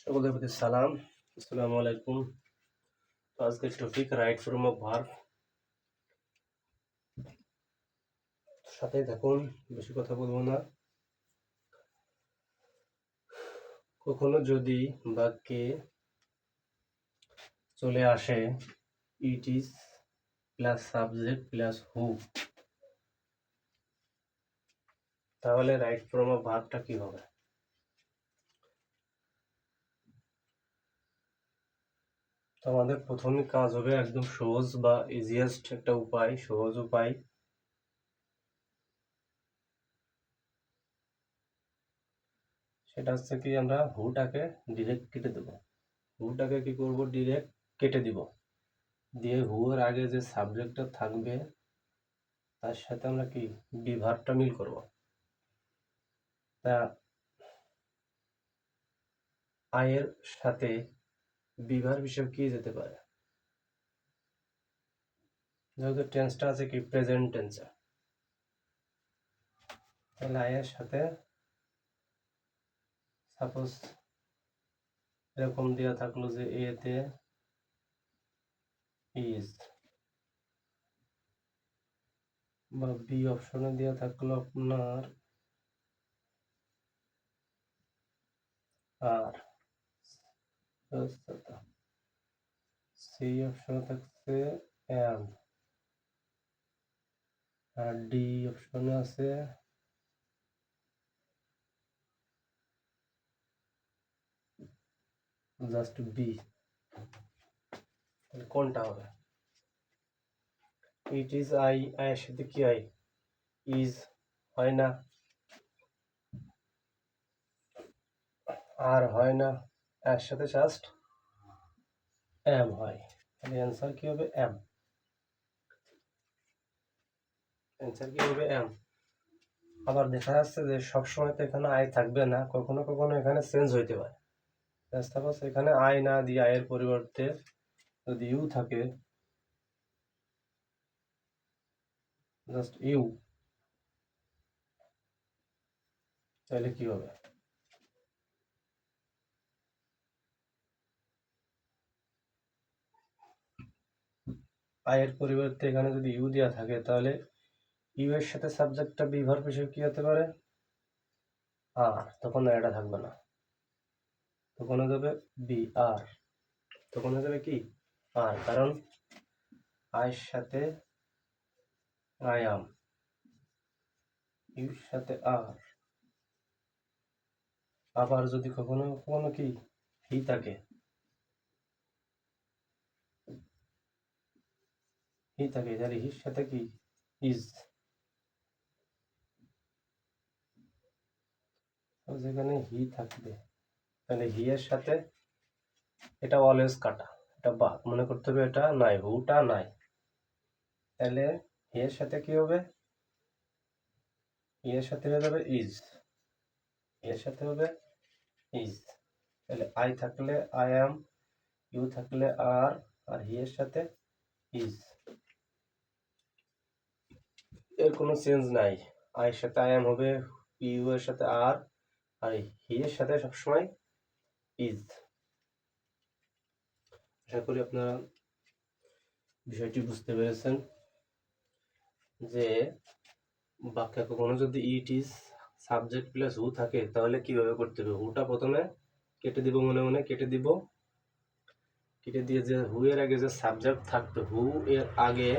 সকলের প্রতি সালাম, আসসালামু আলাইকুম। তো আজকের topic right form of verb. সাথেই থাকুন, বেশি কথা বলবো না। কখনো যদি বাক্যে চলে আসে it is plus subject plus who, তাহলে রাইট ফর্ম অফ ভার্বটা কি হবে? তো আমাদের প্রথমে কাজ হবে একদম সহজ বা ইজিয়েস্ট একটা উপায়, সহজ উপায়। সেটা হচ্ছে কি, আমরা হুটাকে ডিরেক্ট কেটে দেবো। হুটাকে কি করব, ডিরেক্ট কেটে দিব। দিয়ে হুর আগে যে সাবজেক্টটা থাকবে তার সাথে আমরা কি বিভার্বটা মিল করব। তা আয়ের সাথে বিভার্ব হিসেবে কি যেতে পারে? যেহেতু টেন্সটা আছে কি প্রেজেন্ট টেন্সে, তাহলে আয়ের সাথে সাপোজ এরকম দেওয়া থাকলো যে এতে ইজ, বা বি অপশনে দেওয়া থাকলো আপনার আর, সি অপশনে থাকছে এম, আর ডি অপশনে আছে জাস্ট বি। তাহলে কোনটা হবে? ইট ইজ আই, আয়ের সাথে কি আই ইজ হয় না, আর হয় না, এর সাথে জাস্ট এম হয়। তাহলে অ্যান্সার কি হবে? এম। অ্যান্সার কি হবে? এম। আবার দেখা যাচ্ছে যে সবসময় তো এখানে আই থাকবে না, কখনো কখনো এখানে চেঞ্জ হইতে পারে। সাপোজ এখানে আই না দিয়ে আয়ের পরিবর্তে যদি ইউ থাকে, জাস্ট ইউ, তাহলে কি হবে? আয়ের পরিবর্তে এখানে যদি ইউ দেওয়া থাকে, তাহলে ইউ এর সাথে সাবজেক্টটা বি ভার্ব হিসেবে কি হতে পারে? আর। তখন এটা থাকবে না, তখন হয়ে যাবে বি আর। তখন হয়ে যাবে কি আর, কারণ আয়ের সাথে আই আম, ইউর সাথে আর। আবার যদি কখনো কখনো কি হি থাকে, তাহলে হির সাথে কি ইজ। যেখানে হি থাকবে তাহলে হি এর সাথে, এটা অলওয়েজ কাটা, এটা বাদ, মনে করতে হবে এটা নাই, হুটা নাই। তাহলে হি এর সাথে কি হবে? হি এর সাথে হয়ে যাবে ইজ, হি এর সাথে হবে ইজ। তাহলে আই থাকলে আই অ্যাম, ইউ থাকলে আর, আর হি এর সাথে ইজ। এর কোনো চেঞ্জ নাই। আই এর সাথে আই অ্যাম হবে, ইউ এর সাথে আর, আর হি এর সাথে সবসময় ইজ। আশা করি আপনারা বিষয়টি বুঝতে পেরেছেন যে বাক্যে কখনো যদি it is subject plus who থাকে, তাহলে কিভাবে করতে হবে। হুটা প্রথমে কেটে দিব, মনে মনে কেটে দিব। কেটে দিয়ে যে হু এর আগে যে সাবজেক্ট থাকতো, হু এর আগে,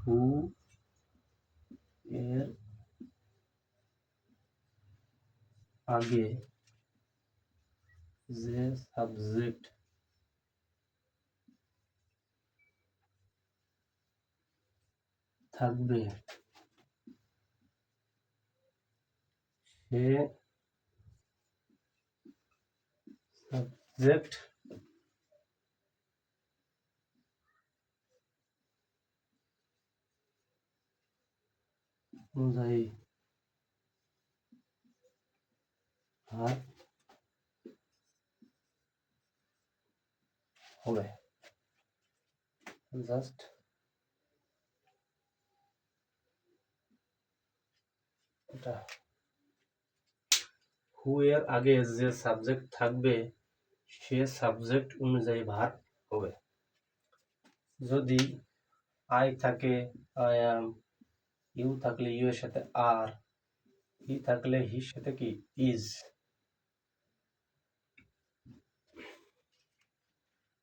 হু এর আগে যে সাবজেক্ট থাকবে সে সাবজেক্ট অনুযায়ী ভাগ হবে। জাস্ট এটা হু এর আগে যে সাবজেক্ট থাকবে সে সাবজেক্ট অনুযায়ী ভার্ব হবে। যদি আই থাকে আই অ্যাম, ইউ থাকলে ইউ এর সাথে আর, হি থাকলে হির সাথে কি ইজ।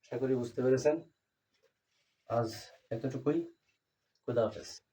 আশা করি বুঝতে পেরেছেন। আজ এতটুকুই। খুদা হাফেজ।